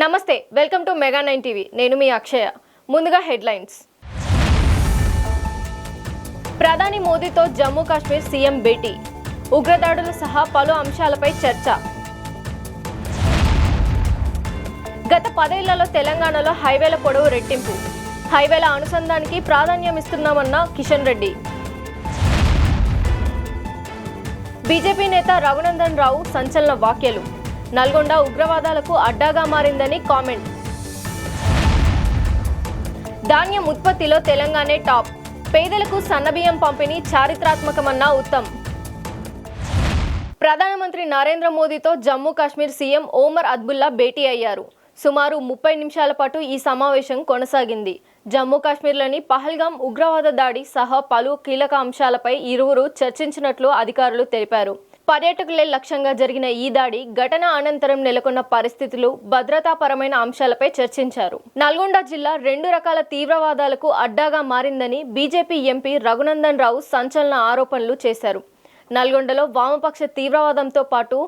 నమస్తే, welcome to mega 9 TV. నేను మీ అక్షయ. ముందుగా హెడ్లైన్స్. ప్రధాని మోదీతో జమ్మూ కాశ్మీర్ సీఎం భేటీ, ఉగ్రదాడులు సహా పలు అంశాలపై చర్చ. గత 10 ఏళ్లలో తెలంగాణలో హైవేల పొడవు రెట్టింపు, హైవేల అనుసంధానానికి ప్రాధాన్యం ఇస్తున్నామన్న కిషన్ రెడ్డి. బీజేపీ నేత రఘునందన్ రావు సంచలన వ్యాఖ్యలు, నల్గొండ ఉగ్రవాదాలకు అడ్డాగా మారిందని కామెంట్. ధాన్యం ఉత్పత్తిలో తెలంగాణే టాప్, పేదలకు సన్నబియ్యం పంపిణీ చారిత్రాత్మకమన్న ఉత్తమ్. ప్రధానమంత్రి నరేంద్ర మోదీతో జమ్మూ కాశ్మీర్ సీఎం ఒమర్ అబ్దుల్లా భేటీ అయ్యారు. సుమారు 30 నిమిషాల పాటు ఈ సమావేశం కొనసాగింది. జమ్మూ కాశ్మీర్లోని పహల్గామ్ ఉగ్రవాద దాడి సహా పలు కీలక అంశాలపై ఇరువురు చర్చించినట్లు అధికారులు తెలిపారు. పర్యాటకులే లక్ష్యంగా జరిగిన ఈ దాడి ఘటన అనంతరం నెలకొన్న పరిస్థితులు, భద్రతాపరమైన అంశాలపై చర్చించారు. నల్గొండ జిల్లా 2 రకాల తీవ్రవాదాలకు అడ్డాగా మారిందని బీజేపీ ఎంపీ రఘునందన్ రావు సంచలన ఆరోపణలు చేశారు. నల్గొండలో వామపక్ష తీవ్రవాదంతో పాటు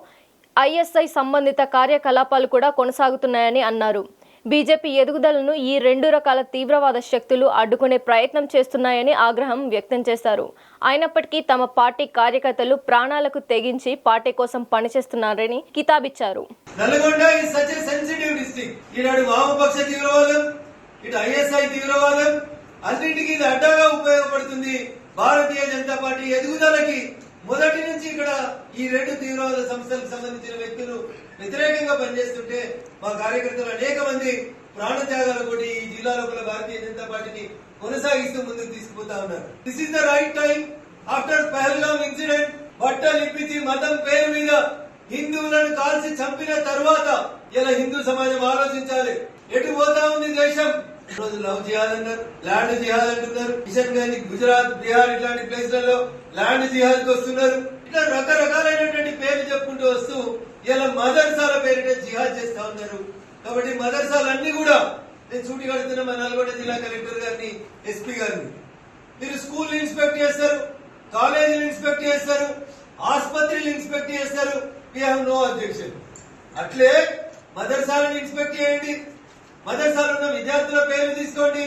ఐఎస్ఐ సంబంధిత కార్యకలాపాలు కూడా కొనసాగుతున్నాయని అన్నారు. బీజేపీ ఎదుగుదలను ఈ 2 రకాల తీవ్రవాద శక్తులు అడ్డుకునే ప్రయత్నం చేస్తున్నాయని ఆగ్రహం వ్యక్తం చేశారు. అయినప్పటికీ తమ పార్టీ కార్యకర్తలు ప్రాణాలకు తెగించి పార్టీ కోసం పనిచేస్తున్నారని కితాబిచ్చారు. Nalgonda is such a sensitive district. ఈనాడు వామపక్ష తీవ్రవాదం, ఇటు ఐఎస్ఐ తీవ్రవాదం అన్నింటికీ ఇది అడ్డాగా ఉపయోగపడుతుంది. భారతీయ జనతా పార్టీ ఎదుగుదలకి మొదటి నుంచి ఇక్కడ ఈ 2 తీవ్రవాద సంస్థలకు సంబంధించిన వ్యక్తులు వ్యతిరేకంగా పనిచేస్తుంటే మా కార్యకర్తలు అనేక మంది ప్రాణత్యాగాలు కూడా ఈ జిల్లా లోపల భారతీయ జనతా పార్టీని కొనసాగిస్తూ ముందుకు తీసుకుపోతా ఉన్నారు. This is the right time after Pahalgam incident. బట్టలు ఇప్పించి మతం పేరు మీద హిందువులను కాల్చి చంపిన తర్వాత ఇలా హిందూ సమాజం ఆలోచించాలి. ఎటు పోతా ఉంది దేశం? రోజు లవ్ జిహాద్ అన్నారు, ల్యాండ్ జిహాద్ అంటున్నారు. కిషన్ గాంధీ గుజరాత్, బీహార్ ఇట్లాంటి ప్లేస్లలో ల్యాండ్ జిహాద్ కు వస్తున్నారు. ఇట్లా రకరకాలైనటువంటి పేర్లు చెప్పుకుంటూ వస్తూ ఇలా మదర్సాల పేరిట జిహాద్ చేస్తా ఉన్నారు. కాబట్టి మదర్సాలన్నీ కూడా నేను సూటి కడుతున్న మా నల్గొండ జిల్లా కలెక్టర్ గారిని, ఎస్పీ గారిని, మీరు స్కూల్ ఇన్స్పెక్ట్ చేస్తారు, కాలేజీలు ఇన్స్పెక్ట్ చేస్తారు, ఆసుపత్రులు ఇన్స్పెక్ట్ చేస్తారు. We have no objection. అట్లే మదర్సాలను ఇన్స్పెక్ట్ చేయండి. మదర్సాలో ఉన్న విద్యార్థుల పేర్లు తీసుకోండి.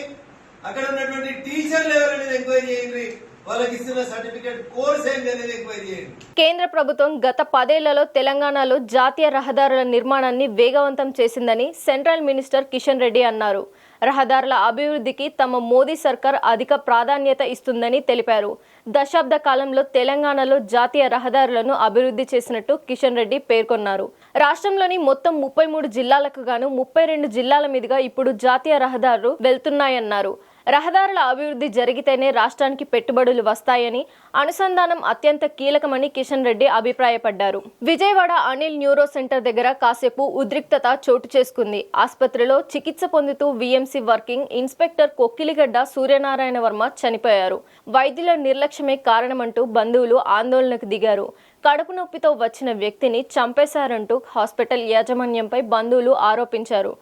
అక్కడ ఉన్నటువంటి టీచర్లు ఎవరనేది ఎంక్వైరీ చేయండి. వాళ్ళకి ఇస్తున్న సర్టిఫికేట్ కోర్స్ ఏంటి అనేది ఎంక్వైరీ చేయండి. కేంద్ర ప్రభుత్వం గత 10 ఏళ్లలో తెలంగాణలో జాతీయ రహదారుల నిర్మాణాన్ని వేగవంతం చేసిందని సెంట్రల్ మినిస్టర్ కిషన్ రెడ్డి అన్నారు. రహదారుల అభివృద్ధికి తమ మోదీ సర్కార్ అధిక ప్రాధాన్యత ఇస్తుందని తెలిపారు. దశాబ్ద కాలంలో తెలంగాణలో జాతీయ రహదారులను అభివృద్ధి చేసినట్టు కిషన్ రెడ్డి పేర్కొన్నారు. రాష్ట్రంలోని మొత్తం 33 జిల్లాలకు గాను 32 జిల్లాల మీదుగా ఇప్పుడు జాతీయ రహదారులు వెళ్తున్నాయన్నారు. రహదారుల అభివృద్ధి జరిగితేనే రాష్ట్రానికి పెట్టుబడులు వస్తాయని, అనుసంధానం అత్యంత కీలకమని కిషన్ రెడ్డి అభిప్రాయపడ్డారు. విజయవాడ అనిల్ న్యూరో సెంటర్ దగ్గర కాసేపు ఉద్రిక్తత చోటు చేసుకుంది. ఆసుపత్రిలో చికిత్స పొందుతూ VMC working inspector Kokkiligadda Suryanarayana Varma చనిపోయారు. వైద్యుల నిర్లక్ష్యమే కారణమంటూ బంధువులు ఆందోళనకు దిగారు. కడుపు నొప్పితో వచ్చిన వ్యక్తిని చంపేశారంటూ హాస్పిటల్ యాజమాన్యంపై బంధువులు ఆరోపించారు.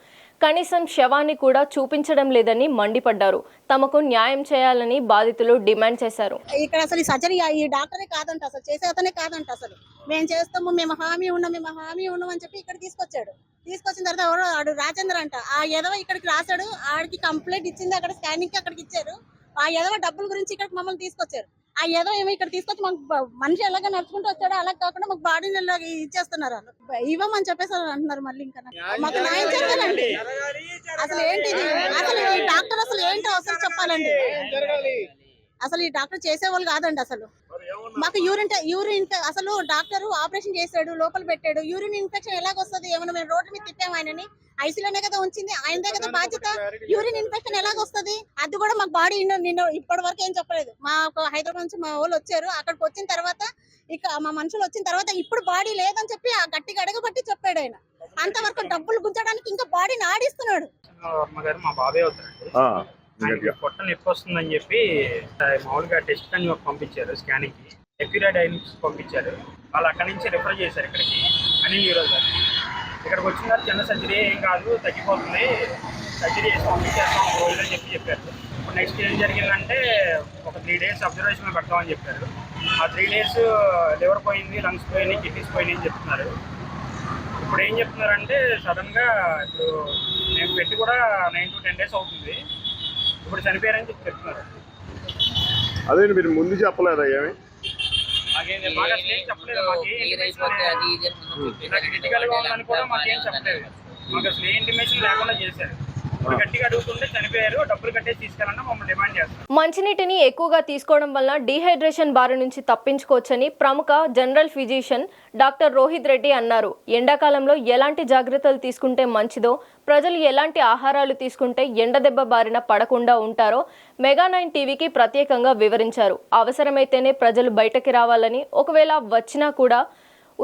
కనీసం శవాన్ని కూడా చూపించడం లేదని మండిపడ్డారు. తమకు న్యాయం చేయాలని బాధితులు డిమాండ్ చేశారు. ఇక్కడ అసలు ఈ సర్జరీ ఈ డాక్టరే కాదంట, అసలు చేసేతనే కాదంట. అసలు మేము చేస్తాము, మేము హామీ ఉన్నాం అని చెప్పి ఇక్కడ తీసుకొచ్చిన తర్వాత ఎవరో ఆడు రాజేంద్ర అంట, ఆ ఎదవ ఇక్కడికి రాశాడు. ఆడికి కంప్లైంట్ ఇచ్చింది, అక్కడ స్కానింగ్ కి అక్కడికి ఇచ్చారు. ఆ ఎదవ డబ్బుల గురించి ఇక్కడికి మమ్మల్ని తీసుకొచ్చారు. ఆ ఏదో ఏమో ఇక్కడ తీసుకొచ్చి మాకు మనిషి ఎలాగ నడుచుకుంటూ వచ్చాడో అలా కాకుండా మాకు బాడీని ఎలాగ ఇచ్చేస్తున్నారు. ఇవ్వమని చెప్పేసి అంటున్నారు. మళ్ళీ ఇంకా మాకు న్యాయం చేయాలండి. అసలు ఏంటి అసలు ఈ డాక్టర్ అసలు ఏంటో అసలు చెప్పాలండి. అసలు ఈ డాక్టర్ చేసేవాళ్ళు కాదండి. అసలు మాకు యూరిన్ అసలు డాక్టర్ ఆపరేషన్ చేశాడు, లోపల పెట్టాడు. యూరిన్ ఇన్ఫెక్షన్ ఎలాగొస్తుంది? ఏమన్నా మేము రోడ్డు మీద తిప్పాము ఆయనని, ఐసీలోనే కదా ఉంచింది, ఆయనదే కదా బాధ్యత. యూరిన్ ఇన్ఫెక్షన్ ఎలాగొస్తుంది? అది కూడా మాకు బాడీ నిన్న ఇప్పటి వరకు ఏం చెప్పలేదు. మా హైదరాబాద్ నుంచి మా వాళ్ళు వచ్చారు. అక్కడికి వచ్చిన తర్వాత ఇక మా మనుషులు వచ్చిన తర్వాత ఇప్పుడు బాడీ లేదని చెప్పి ఆ గట్టిగా అడగబట్టి చెప్పాడు ఆయన. అంతవరకు డబ్బులు గుంజడానికి ఇంకా బాడీని ఆడిస్తున్నాడు. మా బాబాయ్ అవుతారండి. పొట్ట నొప్పి వస్తుందని చెప్పి మామూలుగా టెస్ట్ అని పంపించారు, స్కానింగ్ కి ఎక్యురేట్ డైగ్నోసిస్ పంపించారు. వాళ్ళు అక్కడి నుంచి రిఫర్ చేశారు ఇక్కడికి, అనిల్ న్యూరో గారికి. ఇక్కడికి వచ్చిన చిన్న సర్జరీ ఏం కాదు, తగ్గిపోతుంది, సర్జరీ చేసి పంపించేస్తాం రోజులు అని చెప్పారు. ఇప్పుడు నెక్స్ట్ ఏం జరిగిందంటే ఒక 3 days అబ్జర్వేషన్ పెడతామని చెప్పారు. ఆ 3 days లివర్ పోయింది, లంగ్స్ పోయినాయి, కిడ్నీస్ పోయినాయి అని చెప్తున్నారు. ఇప్పుడు ఏం చెప్తున్నారంటే సడన్గా ఇప్పుడు మేము పెట్టి కూడా 9 to 10 days అవుతుంది, ఇప్పుడు చనిపోయారని చెప్తున్నారు. అదే మీరు ముందు చెప్పలేదా ఏమి? మాకు అసలు ఏం చెప్పలేదు, నాకు క్రిటికల్గా ఉందని కూడా మాకేం చెప్పలేదు, మాకు అసలు ఏ ఇంటిమేషన్ లేకుండా చేశారు. ఇప్పుడు గట్టిగా అడుగుతుంటే చనిపోయారు, డబ్బులు కట్టేసి తీసుకెళ్ళాలని మమ్మల్ని డిమాండ్ చేస్తారు. మంచినీటిని ఎక్కువగా తీసుకోవడం వల్ల డీహైడ్రేషన్ బారి నుంచి తప్పించుకోవచ్చని ప్రముఖ general physician doctor Rohit Reddy అన్నారు. ఎండాకాలంలో ఎలాంటి జాగ్రత్తలు తీసుకుంటే మంచిదో, ప్రజలు ఎలాంటి ఆహారాలు తీసుకుంటే ఎండదెబ్బ బారిన పడకుండా ఉంటారో మెగా9 టీవీకి ప్రత్యేకంగా వివరించారు. అవసరమైతేనే ప్రజలు బయటకి రావాలని, ఒకవేళ వచ్చినా కూడా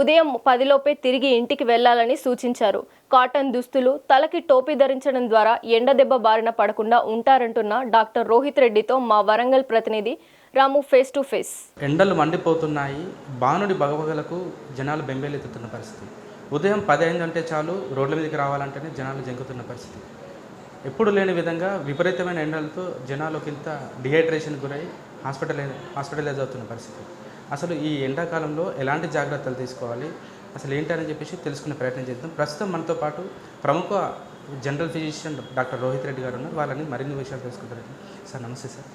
ఉదయం 10 లోపే తిరిగి ఇంటికి వెళ్లాలని సూచించారు. కాటన్ దుస్తులు, తలకి టోపీ ధరించడం ద్వారా ఎండదెబ్బ బారిన పడకుండా ఉంటారంటున్న డాక్టర్ రోహిత్ రెడ్డితో మా వరంగల్ ప్రతినిధి రాము ఫేస్ టు ఫేస్. ఎండలు మండిపోతున్నాయి, బాణుడి బగబగలకు జనాలు బెంబేలెత్తుతున్న పరిస్థితి. ఉదయం 10 అయిందంటే చాలు రోడ్ల మీదకి రావాలంటేనే జనాలు జంకుతున్న పరిస్థితి. ఎప్పుడు లేని విధంగా విపరీతమైన ఎండలతో జనాలు ఇంత డిహైడ్రేషన్ గురై హాస్పిటలైజ్ అవుతున్న పరిస్థితి. అసలు ఈ ఎండాకాలంలో ఎలాంటి జాగ్రత్తలు తీసుకోవాలి, అసలు ఏంటని చెప్పేసి తెలుసుకునే ప్రయత్నం చేద్దాం. ప్రస్తుతం మనతో పాటు ప్రముఖ general physician doctor Rohit Reddy గారు ఉన్నారు. వాళ్ళని మరిన్ని విషయాలు తెలుసుకుంటారు. సార్ నమస్తే సార్.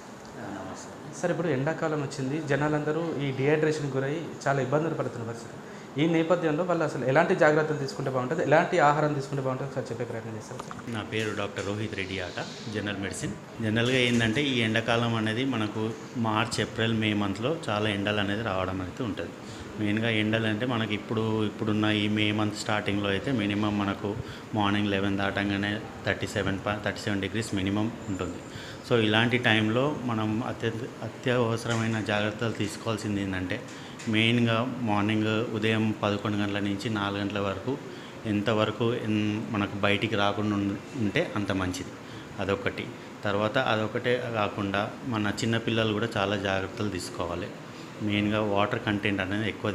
సార్, ఇప్పుడు ఎండాకాలం వచ్చింది, జనాలందరూ ఈ డిహైడ్రేషన్ గురై చాలా ఇబ్బందులు పడుతున్న పరిస్థితి. ఈ నేపథ్యంలో వాళ్ళు అసలు ఎలాంటి జాగ్రత్తలు తీసుకుంటే బాగుంటుంది, ఎలాంటి ఆహారం తీసుకుంటే బాగుంటుంది సార్ చెప్పే ప్రయత్నం చేస్తారు. నా పేరు డాక్టర్ రోహిత్ రెడ్డి ఆట, జనరల్ మెడిసిన్. జనరల్గా ఏంటంటే ఈ ఎండాకాలం అనేది మనకు మార్చ్, ఏప్రిల్, మే మంత్లో చాలా ఎండలు అనేది రావడం అయితే ఉంటుంది. మెయిన్గా ఎండలు అంటే మనకి ఇప్పుడున్న ఈ మే మంత్ స్టార్టింగ్లో అయితే మినిమం మనకు మార్నింగ్ 11 దాటంగానే 37 డిగ్రీస్ మినిమం ఉంటుంది. సో ఇలాంటి టైంలో మనం అత్యవసరమైన జాగ్రత్తలు తీసుకోవాల్సింది ఏంటంటే మెయిన్గా మార్నింగ్ ఉదయం 11 గంటల నుంచి 4 గంటల వరకు ఎంతవరకు మనకు బయటికి రాకుండా ఉంటే అంత మంచిది. అదొకటి. తర్వాత అదొకటే కాకుండా మన చిన్నపిల్లలు కూడా చాలా జాగ్రత్తలు తీసుకోవాలి. మెయిన్గా వాటర్ కంటెంట్ అనేది ఎక్కువ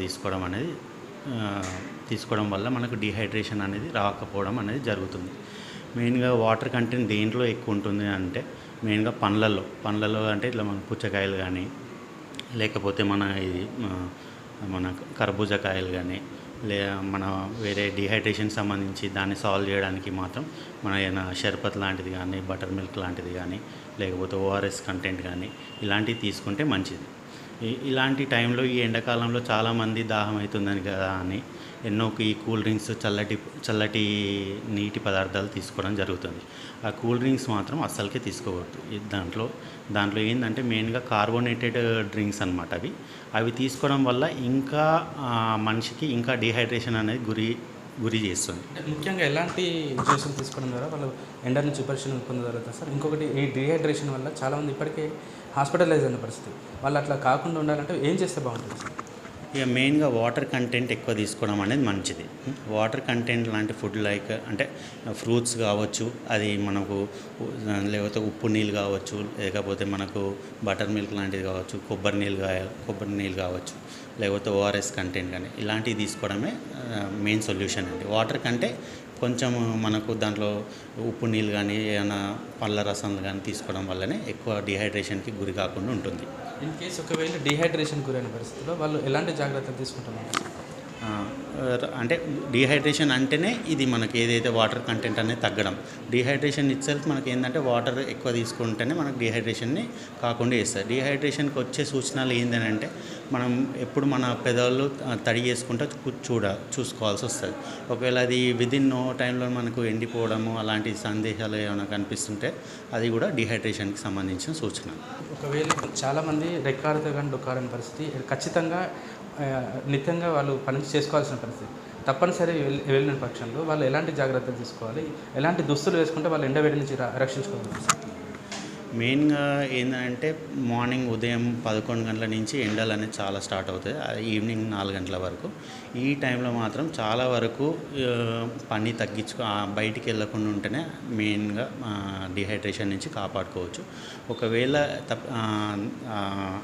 తీసుకోవడం వల్ల మనకు డిహైడ్రేషన్ అనేది రాకపోవడం అనేది జరుగుతుంది. మెయిన్గా వాటర్ కంటెంట్ దేంట్లో ఎక్కువ ఉంటుంది అంటే మెయిన్గా పండ్లలో అంటే ఇట్లా మన పుచ్చకాయలు కానీ, లేకపోతే మన కర్బూజాకాయలు కానీ, మన వేరే డిహైడ్రేషన్ సంబంధించి దాన్ని సాల్వ్ చేయడానికి మాత్రం మన ఏదైనా షర్బత్ లాంటిది కానీ, బటర్ మిల్క్ లాంటిది కానీ, లేకపోతే ఓఆర్ఎస్ కంటెంట్ కానీ ఇలాంటివి తీసుకుంటే మంచిది. ఇలాంటి టైంలో ఈ ఎండాకాలంలో చాలామంది దాహం అవుతుందని కదా అని ఎన్నో ఈ కూల్ డ్రింక్స్, చల్లటి నీటి పదార్థాలు తీసుకోవడం జరుగుతుంది. ఆ కూల్ డ్రింక్స్ మాత్రం అస్సలకే తీసుకోకూడదు. దాంట్లో ఏంటంటే మెయిన్గా కార్బోనేటెడ్ డ్రింక్స్ అన్నమాట. అవి తీసుకోవడం వల్ల ఇంకా మనిషికి ఇంకా డిహైడ్రేషన్ అనేది గురి చేస్తుంది. ముఖ్యంగా ఎలాంటి జ్యూసులు తీసుకోవడం ద్వారా వాళ్ళు ఎండ నుంచి పరిశీలన పొందగలుగుతారు సార్. ఇంకొకటి, ఈ డిహైడ్రేషన్ వల్ల చాలామంది ఇప్పటికే హాస్పిటలైజ్ అయిన పరిస్థితి. వాళ్ళు అట్లా కాకుండా ఉండాలంటే ఏం చేస్తే బాగుంటుంది సార్? ఇక మెయిన్గా వాటర్ కంటెంట్ ఎక్కువ తీసుకోవడం అనేది మంచిది. వాటర్ కంటెంట్ లాంటి ఫుడ్ అంటే ఫ్రూట్స్ కావచ్చు, అది మనకు లేకపోతే ఉప్పు నీళ్ళు కావచ్చు, లేకపోతే మనకు బటర్ మిల్క్ లాంటిది కావచ్చు, కొబ్బరి నీళ్ళు కావచ్చు, లేకపోతే ఓఆర్ఎస్ కంటెంట్ కానీ ఇలాంటివి తీసుకోవడమే మెయిన్ సొల్యూషన్ అండి. వాటర్ కంటే కొంచెం మనకు దాంట్లో ఉప్పు నీళ్ళు కానీ, ఏమైనా పళ్ళ రసాలు కానీ తీసుకోవడం వల్లనే ఎక్కువ డిహైడ్రేషన్కి గురి కాకుండా ఉంటుంది. ఇన్ కేసు ఒకవేళ డిహైడ్రేషన్ గురైన పరిస్థితిలో వాళ్ళు ఎలాంటి జాగ్రత్తలు తీసుకుంటున్నారు? అంటే డిహైడ్రేషన్ అంటేనే ఇది మనకి ఏదైతే వాటర్ కంటెంట్ అనేది తగ్గడం. డిహైడ్రేషన్ ఇట్సెల్ఫ్ మనకి ఏంటంటే వాటర్ ఎక్కువ తీసుకుంటేనే మనకు డిహైడ్రేషన్ని కాకుండా చేస్తుంది. డిహైడ్రేషన్కి వచ్చే సూచనలు ఏంటంటే మనం ఎప్పుడు మన పెదాలు తడి చేసుకుంటూ చూసుకోవాల్సి వస్తుంది. ఒకవేళ అది విదిన్ నో టైంలో మనకు ఎండిపోవడము అలాంటి సందేశాలు ఏమైనా కనిపిస్తుంటే అది కూడా డిహైడ్రేషన్కి సంబంధించిన సూచన. ఒకవేళ చాలామంది రెక్కాడితే కానీ డొక్కాడని పరిస్థితి, ఖచ్చితంగా నిత్యంగా వాళ్ళు పని చేసుకోవాల్సిన పరిస్థితి, తప్పనిసరి వెళ్ళిన పక్షంలో వాళ్ళు ఎలాంటి జాగ్రత్తలు తీసుకోవాలి, ఎలాంటి దుస్తులు వేసుకుంటే వాళ్ళు ఎండవేడి నుంచి రక్షించుకోవాలి? మెయిన్గా ఏంటంటే మార్నింగ్ ఉదయం 11 గంటల నుంచి ఎండలు అనేది చాలా స్టార్ట్ అవుతాయి, ఈవినింగ్ 4 గంటల వరకు. ఈ టైంలో మాత్రం చాలా వరకు పని బయటికి వెళ్ళకుండా ఉంటేనే మెయిన్గా డిహైడ్రేషన్ నుంచి కాపాడుకోవచ్చు. ఒకవేళ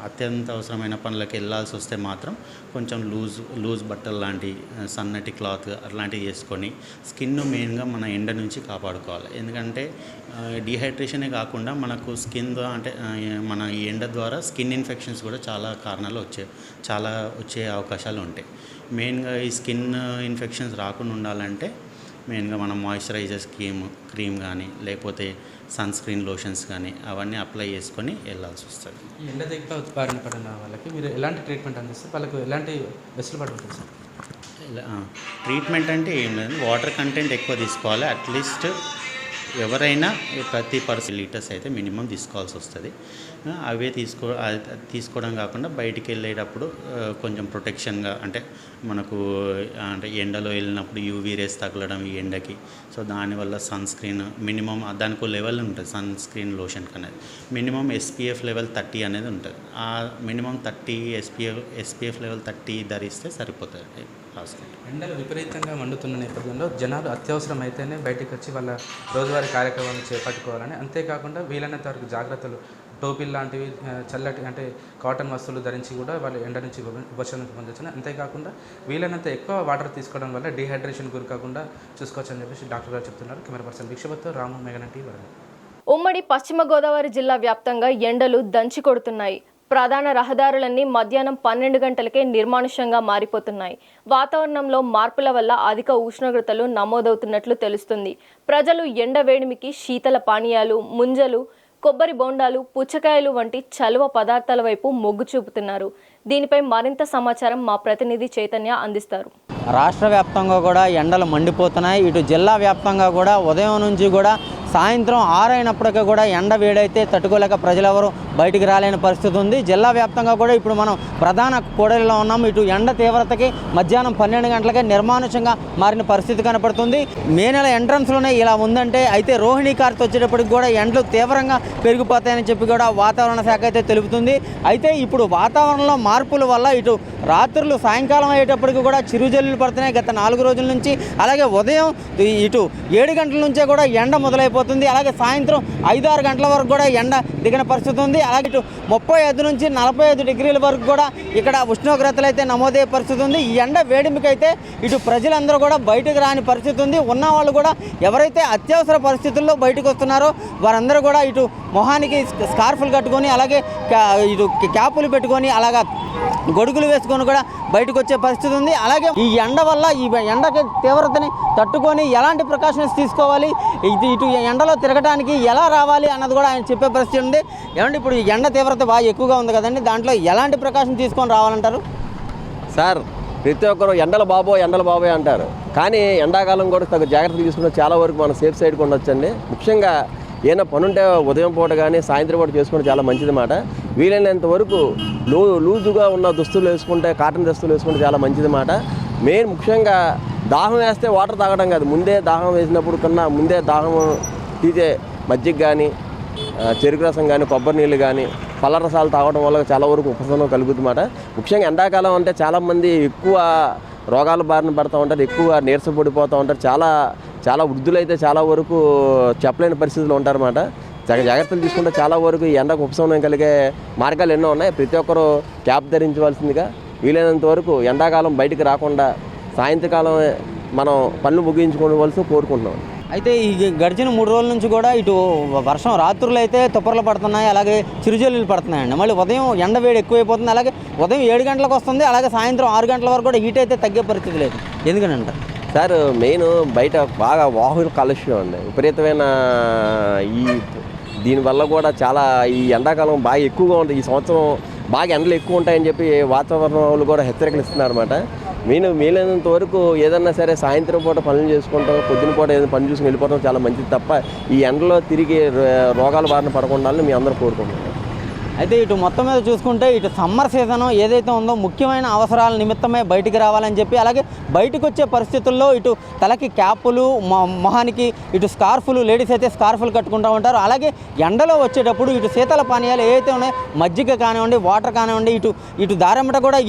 అత్యంత అవసరమైన పనులకు వెళ్ళాల్సి వస్తే మాత్రం కొంచెం లూజ్ బట్టలు లాంటి సన్నటి క్లాత్ అట్లాంటివి వేసుకొని స్కిన్ మెయిన్గా మన ఎండ నుంచి కాపాడుకోవాలి. ఎందుకంటే డిహైడ్రేషనే కాకుండా మనకు స్కిన్ ద్వారా అంటే మన ఈ ఎండ ద్వారా స్కిన్ ఇన్ఫెక్షన్స్ కూడా చాలా కారణాలు వచ్చే అవకాశాలు ఉంటాయి. మెయిన్గా ఈ స్కిన్ ఇన్ఫెక్షన్స్ రాకుండా ఉండాలంటే మెయిన్గా మనం మాయిశ్చరైజర్ క్రీమ్ కానీ లేకపోతే సన్ స్క్రీన్ లోషన్స్ కానీ అవన్నీ అప్లై చేసుకొని వెళ్ళాల్సి వస్తుంది. ఈ ఎండ దగ్గర బారిన పడిన వాళ్ళకి మీరు ఎలాంటి ట్రీట్మెంట్ అందిస్తారు? వాళ్ళకు ఎలాంటి వెసులుబాటు ఉంటుంది సార్? ట్రీట్మెంట్ అంటే ఏం లేదు, వాటర్ కంటెంట్ ఎక్కువ తీసుకోవాలి. అట్లీస్ట్ ఎవరైనా ప్రతి లీటర్స్ అయితే మినిమం తీసుకోవాల్సి వస్తుంది. అవే తీసుకోవడం కాకుండా బయటికి వెళ్ళేటప్పుడు కొంచెం ప్రొటెక్షన్గా అంటే మనకు అంటే ఎండలో వెళ్ళినప్పుడు యూవీ రేస్ తగలడం ఈ ఎండకి, సో దానివల్ల సన్ స్క్రీన్ మినిమం దానికి లెవెల్ ఉంటుంది. సన్ స్క్రీన్ లోషన్కి అనేది మినిమం SPF లెవెల్ 30 అనేది ఉంటుంది. ఆ మినిమం 30 SPF లెవెల్ 30 ధరిస్తే సరిపోతుంది. ఎండలు విపరీతంగా మండుతున్న నేపథ్యంలో జనాలు అత్యవసరం అయితేనే బయటకు వచ్చి వాళ్ళ రోజువారీ కార్యక్రమాలను చేపట్టుకోవాలని, అంతేకాకుండా వీలైనంత వరకు జాగ్రత్తలు, టోపీలు లాంటివి, చల్లటి అంటే కాటన్ వస్తువులు ధరించి కూడా వాళ్ళు ఎండ నుంచి ఉపశమనం పొందొచ్చు. అంతేకాకుండా వీలైనంత ఎక్కువ వాటర్ తీసుకోవడం వల్ల డీహైడ్రేషన్ గురి కాకుండా చూసుకోవచ్చు అని చెప్పేసి డాక్టర్ గారు చెప్తున్నారు. కెమెరా పర్సన్ భిక్షపతితో రాము, మెగానన్ టీవీ వరంగల్. ఉమ్మడి పశ్చిమ గోదావరి జిల్లా వ్యాప్తంగా ఎండలు దంచి కొడుతున్నాయి. ప్రధాన రహదారులన్నీ మధ్యాహ్నం 12 గంటలకే నిర్మానుష్యంగా మారిపోతున్నాయి. వాతావరణంలో మార్పుల వల్ల అధిక ఉష్ణోగ్రతలు నమోదవుతున్నట్లు తెలుస్తుంది. ప్రజలు ఎండ వేడిమికి శీతల పానీయాలు, ముంజలు, కొబ్బరి బోండాలు, పుచ్చకాయలు వంటి చలువ పదార్థాల వైపు మొగ్గు చూపుతున్నారు. దీనిపై మరింత సమాచారం మా ప్రతినిధి చైతన్య అందిస్తారు. రాష్ట్ర వ్యాప్తంగా కూడా ఎండలు మండిపోతున్నాయి. ఇటు జిల్లా వ్యాప్తంగా కూడా ఉదయం నుంచి కూడా సాయంత్రం 6 అయినప్పటికీ కూడా ఎండ వేడైతే తట్టుకోలేక ప్రజలెవరూ బయటికి రాలేని పరిస్థితి ఉంది. జిల్లా వ్యాప్తంగా కూడా ఇప్పుడు మనం ప్రధాన కూడలిలో ఉన్నాం. ఇటు ఎండ తీవ్రతకి మధ్యాహ్నం 12 గంటలకే నిర్మానుష్యంగా మారిన పరిస్థితి కనపడుతుంది. మే నెల ఎంట్రన్స్లోనే ఇలా ఉందంటే అయితే రోహిణీ కార్తె వచ్చేటప్పటికి కూడా ఎండలు తీవ్రంగా పెరిగిపోతాయని చెప్పి కూడా వాతావరణ శాఖ అయితే తెలుపుతుంది. అయితే ఇప్పుడు వాతావరణంలో మార్పుల వల్ల ఇటు రాత్రులు సాయంకాలం అయ్యేటప్పటికి కూడా చిరుజల్లులు పడుతున్నాయి గత 4 రోజుల నుంచి. అలాగే ఉదయం ఇటు 7 గంటల నుంచే కూడా ఎండ మొదలైపోతుంది. అలాగే సాయంత్రం 5-6 గంటల వరకు కూడా ఎండ దిగిన పరిస్థితి ఉంది. అలాగే ఇటు 35 నుంచి 45 డిగ్రీల వరకు కూడా ఇక్కడ ఉష్ణోగ్రతలు అయితే నమోదయ్యే పరిస్థితి ఉంది. ఈ ఎండ వేడిమికైతే ఇటు ప్రజలందరూ కూడా బయటకు రాని పరిస్థితి ఉంది. ఉన్న వాళ్ళు కూడా ఎవరైతే అత్యవసర పరిస్థితుల్లో బయటకు వస్తున్నారో వారందరూ కూడా ఇటు మొహానికి స్కార్ఫులు కట్టుకొని అలాగే ఇటు క్యాపులు పెట్టుకొని అలాగా గొడుగులు వేసుకొని కూడా బయటకు వచ్చే పరిస్థితి ఉంది. అలాగే ఈ ఎండ వల్ల ఈ ఎండకి తీవ్రతని తట్టుకొని ఎలాంటి ప్రికాషన్స్ తీసుకోవాలి, ఇటు ఎండలో తిరగడానికి ఎలా రావాలి అన్నది కూడా ఆయన చెప్పే పరిస్థితి ఉంది. ఏమంటే ఇప్పుడు ఈ ఎండ తీవ్రత బాగా ఎక్కువగా ఉంది కదండి, దాంట్లో ఎలాంటి ప్రికాషన్ తీసుకొని రావాలంటారు? సార్, ప్రతి ఒక్కరు ఎండల బాబోయ్ అంటారు, కానీ ఎండాకాలం కూడా తగ్గ జాగ్రత్తలు తీసుకుంటే చాలా వరకు మనం సేఫ్ సైడ్కి ఉండొచ్చండి. ముఖ్యంగా ఏమైనా పనుంటే ఉదయం పూట కానీ సాయంత్రం పూట చేసుకుంటే చాలా మంచిది మాట. వీలైనంత వరకు లూజుగా ఉన్న దుస్తులు వేసుకుంటే, కాటన్ దుస్తులు వేసుకుంటే చాలా మంచిది మాట. మెయిన్ ముఖ్యంగా దాహం వేస్తే వాటర్ తాగడం కాదు, ముందే దాహం వేసినప్పుడు కన్నా ముందే దాహం తీసే మజ్జిగ కానీ, చెరుకు రసం కానీ, కొబ్బరి నీళ్ళు కానీ, పళ్ళ రసాలు తాగడం వల్ల చాలా వరకు ఉపశమనం కలుగుతుందన్నమాట. ముఖ్యంగా ఎండాకాలం అంటే చాలామంది ఎక్కువ రోగాల బారిన పడుతూ ఉంటారు, ఎక్కువ నీరసపడిపోతూ ఉంటారు. చాలా వృద్ధులైతే చాలా వరకు చెప్పలేని పరిస్థితులు ఉంటారన్నమాట. జాగ్రత్తలు తీసుకుంటే చాలా వరకు ఈ ఎండకు ఉపశమనం కలిగే మార్గాలు ఎన్నో ఉన్నాయి. ప్రతి ఒక్కరూ క్యాప్ ధరించవలసిందిగా, వీలైనంత వరకు ఎండాకాలం బయటికి రాకుండా సాయంత్రకాలం మనం పనులు ముగించుకోవలసి కోరుకుంటున్నాం. అయితే ఈ గడిచిన 3 రోజుల నుంచి కూడా ఇటు వర్షం రాత్రులు అయితే తుప్పర్లు పడుతున్నాయి, అలాగే చిరుజల్లులు పడుతున్నాయండి. మళ్ళీ ఉదయం ఎండ వేడి ఎక్కువైపోతుంది. అలాగే ఉదయం 7 గంటలకు వస్తుంది, అలాగే సాయంత్రం 6 గంటల వరకు కూడా హీట్ అయితే తగ్గే పరిస్థితి లేదు. ఎందుకని అంటారు? సార్, మెయిన్ బయట బాగా వాహుల కాలుష్యం అండి, విపరీతమైన దీనివల్ల కూడా చాలా ఈ ఎండాకాలం బాగా ఎక్కువగా ఉంటుంది. ఈ సంవత్సరం బాగా ఎండలు ఎక్కువ ఉంటాయని చెప్పి వాతావరణ వాళ్ళు కూడా హెచ్చరికలు ఇస్తున్నారు అన్నమాట. వీలైనంత వరకు ఏదన్నా సరే సాయంత్రం పూట పనులు చేసుకుంటాం, పొద్దున పూట ఏదైనా పని చూసుకుని వెళ్ళిపోవడం చాలా మంచిది తప్ప ఈ ఎండలో తిరిగి రోగాల బారిన పడకుండా మేము అందరూ కోరుకుంటున్నాం. అయితే ఇటు మొత్తం మీద చూసుకుంటే ఇటు సమ్మర్ సీజను ఏదైతే ఉందో ముఖ్యమైన అవసరాల నిమిత్తమే బయటికి రావాలని చెప్పి, అలాగే బయటకు వచ్చే పరిస్థితుల్లో ఇటు తలకి క్యాపులు, మొహానికి ఇటు స్కార్ఫులు, లేడీస్ అయితే స్కార్ఫులు కట్టుకుంటూ ఉంటారు. అలాగే ఎండలో వచ్చేటప్పుడు ఇటు శీతల పానీయాలు ఏవైతే ఉన్నాయో మజ్జిగ కానివ్వండి, వాటర్ కానివ్వండి, ఇటు దారెంబట కూడా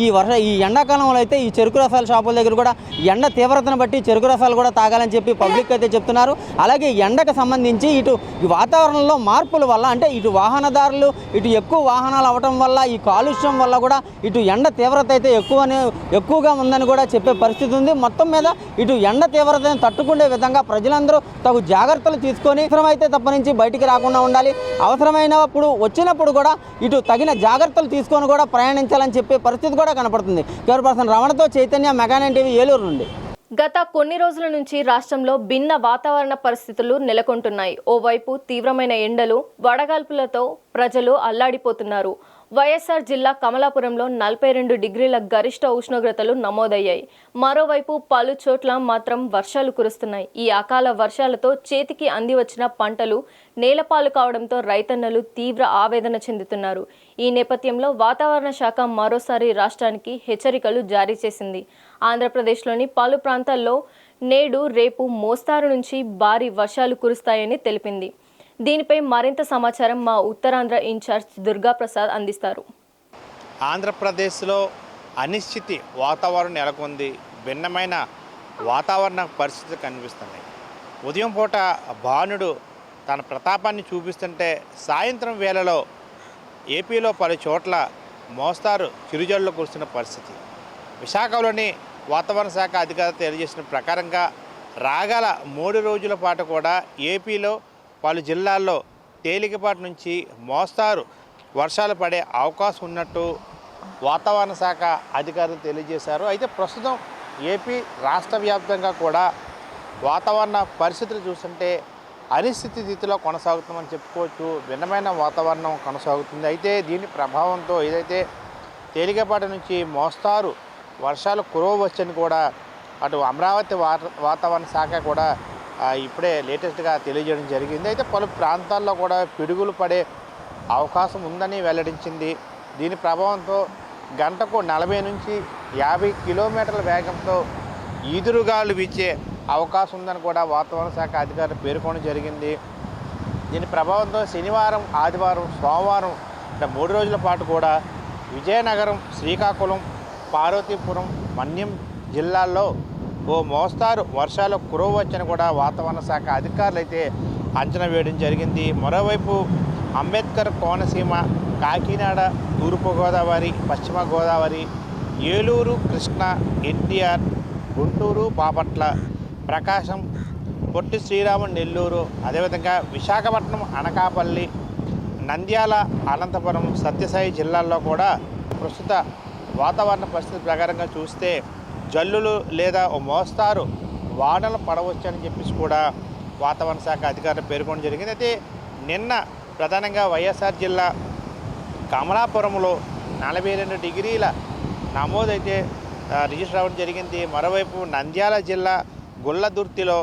ఈ ఎండాకాలంలో అయితే ఈ చెరుకు రసాల షాపుల దగ్గర కూడా ఎండ తీవ్రతను బట్టి చెరుకు రసాలు కూడా తాగాలని చెప్పి పబ్లిక్ అయితే చెప్తున్నారు. అలాగే ఎండకు సంబంధించి ఇటు ఈ వాతావరణంలో మార్పుల వల్ల అంటే ఇటు వాహనదారులు ఇటు ఎక్కువ వాహనాలు అవటం వల్ల ఈ కాలుష్యం వల్ల కూడా ఇటు ఎండ తీవ్రత అయితే ఎక్కువగా ఉందని కూడా చెప్పే పరిస్థితి ఉంది. మొత్తం మీద ఇటు ఎండ తీవ్రతను తట్టుకునే విధంగా ప్రజలందరూ తగు జాగ్రత్తలు తీసుకొని అవసరమైతే తప్ప నుంచి బయటికి రాకుండా ఉండాలి. అవసరమైనప్పుడు వచ్చినప్పుడు కూడా ఇటు తగిన జాగ్రత్తలు తీసుకొని కూడా ప్రయాణించాలని చెప్పే పరిస్థితి కూడా కనపడుతుంది. కెమెరా పర్సన్ రమణతో చైతన్య, మెగా9 టీవీ, ఏలూరు నుండి. గత కొన్ని రోజుల నుంచి రాష్ట్రంలో భిన్న వాతావరణ పరిస్థితులు నెలకొంటున్నాయి. ఓవైపు తీవ్రమైన ఎండలు, వడగాల్పులతో ప్రజలు అల్లాడిపోతున్నారు. వైఎస్ఆర్ జిల్లా కమలాపురంలో 42 డిగ్రీల గరిష్ట ఉష్ణోగ్రతలు నమోదయ్యాయి. మరోవైపు పలు చోట్ల మాత్రం వర్షాలు కురుస్తున్నాయి. ఈ అకాల వర్షాలతో చేతికి అంది వచ్చిన పంటలు నేలపాలు కావడంతో రైతన్నలు తీవ్ర ఆవేదన చెందుతున్నారు. ఈ నేపథ్యంలో వాతావరణ శాఖ మరోసారి రాష్ట్రానికి హెచ్చరికలు జారీ చేసింది. ఆంధ్రప్రదేశ్లోని పలు ప్రాంతాల్లో నేడు రేపు మోస్తారు నుంచి భారీ వర్షాలు కురుస్తాయని తెలిపింది. దీనిపై మరింత సమాచారం మా ఉత్తరాంధ్ర ఇన్ఛార్జ్ దుర్గాప్రసాద్ అందిస్తారు. ఆంధ్రప్రదేశ్లో అనిశ్చితి వాతావరణం నెలకొంది. భిన్నమైన వాతావరణ పరిస్థితులు కనిపిస్తున్నాయి. ఉదయం పూట భానుడు తన ప్రతాపాన్ని చూపిస్తుంటే సాయంత్రం వేళలో ఏపీలో పలు చోట్ల మోస్తారు చిరుజల్లు కురుస్తున్న పరిస్థితి. విశాఖలోని వాతావరణ శాఖ అధికారులు తెలియజేసిన ప్రకారంగా రాగల 3 రోజుల పాటు కూడా ఏపీలో పలు జిల్లాల్లో తేలికపాటి నుంచి మోస్తారు వర్షాలు పడే అవకాశం ఉన్నట్టు వాతావరణ శాఖ అధికారులు తెలియజేశారు. అయితే ప్రస్తుతం ఏపీ రాష్ట్ర వ్యాప్తంగా కూడా వాతావరణ పరిస్థితులు చూస్తుంటే అనిశ్చితి స్థితిలో కొనసాగుతుందని చెప్పుకోవచ్చు. భిన్నమైన వాతావరణం కొనసాగుతుంది. అయితే దీని ప్రభావంతో ఏదైతే తేలికపాటి నుంచి మోస్తారు వర్షాలు కురవచ్చని కూడా అటు అమరావతి వాతావరణ శాఖ కూడా ఇప్పుడే లేటెస్ట్గా తెలియజేయడం జరిగింది. అయితే పలు ప్రాంతాల్లో కూడా పిడుగులు పడే అవకాశం ఉందని వెల్లడించింది. దీని ప్రభావంతో గంటకు 40 నుంచి 50 కిలోమీటర్ల వేగంతో ఈదురుగాలు వీచే అవకాశం ఉందని కూడా వాతావరణ శాఖ అధికారులు పేర్కొనడం జరిగింది. దీని ప్రభావంతో శనివారం, ఆదివారం, సోమవారం 3 రోజుల పాటు కూడా విజయనగరం, శ్రీకాకుళం, పార్వతీపురం, మన్యం జిల్లాల్లో ఓ మోస్తారు వర్షాలు కురవచ్చని కూడా వాతావరణ శాఖ అధికారులు అయితే అంచనా వేయడం జరిగింది. మరోవైపు అంబేద్కర్ కోనసీమ, కాకినాడ, తూర్పుగోదావరి, పశ్చిమ గోదావరి, ఏలూరు, కృష్ణా, ఎన్టీఆర్, గుంటూరు, బాపట్ల, ప్రకాశం, పొట్టి శ్రీరాములు, నెల్లూరు, అదేవిధంగా విశాఖపట్నం, అనకాపల్లి, నంద్యాల, అనంతపురం, సత్యసాయి జిల్లాల్లో కూడా ప్రస్తుత వాతావరణ పరిస్థితి ప్రకారంగా చూస్తే జల్లులు లేదా ఓ మోస్తారు వానలు పడవచ్చని చెప్పేసి కూడా వాతావరణ శాఖ అధికారులు పేర్కొనడం జరిగింది. అయితే నిన్న ప్రధానంగా వైఎస్ఆర్ జిల్లా కమలాపురంలో 42 డిగ్రీల నమోదైతే రిజిస్టర్ అవ్వడం జరిగింది. మరోవైపు నంద్యాల జిల్లా గుల్లదుర్తిలో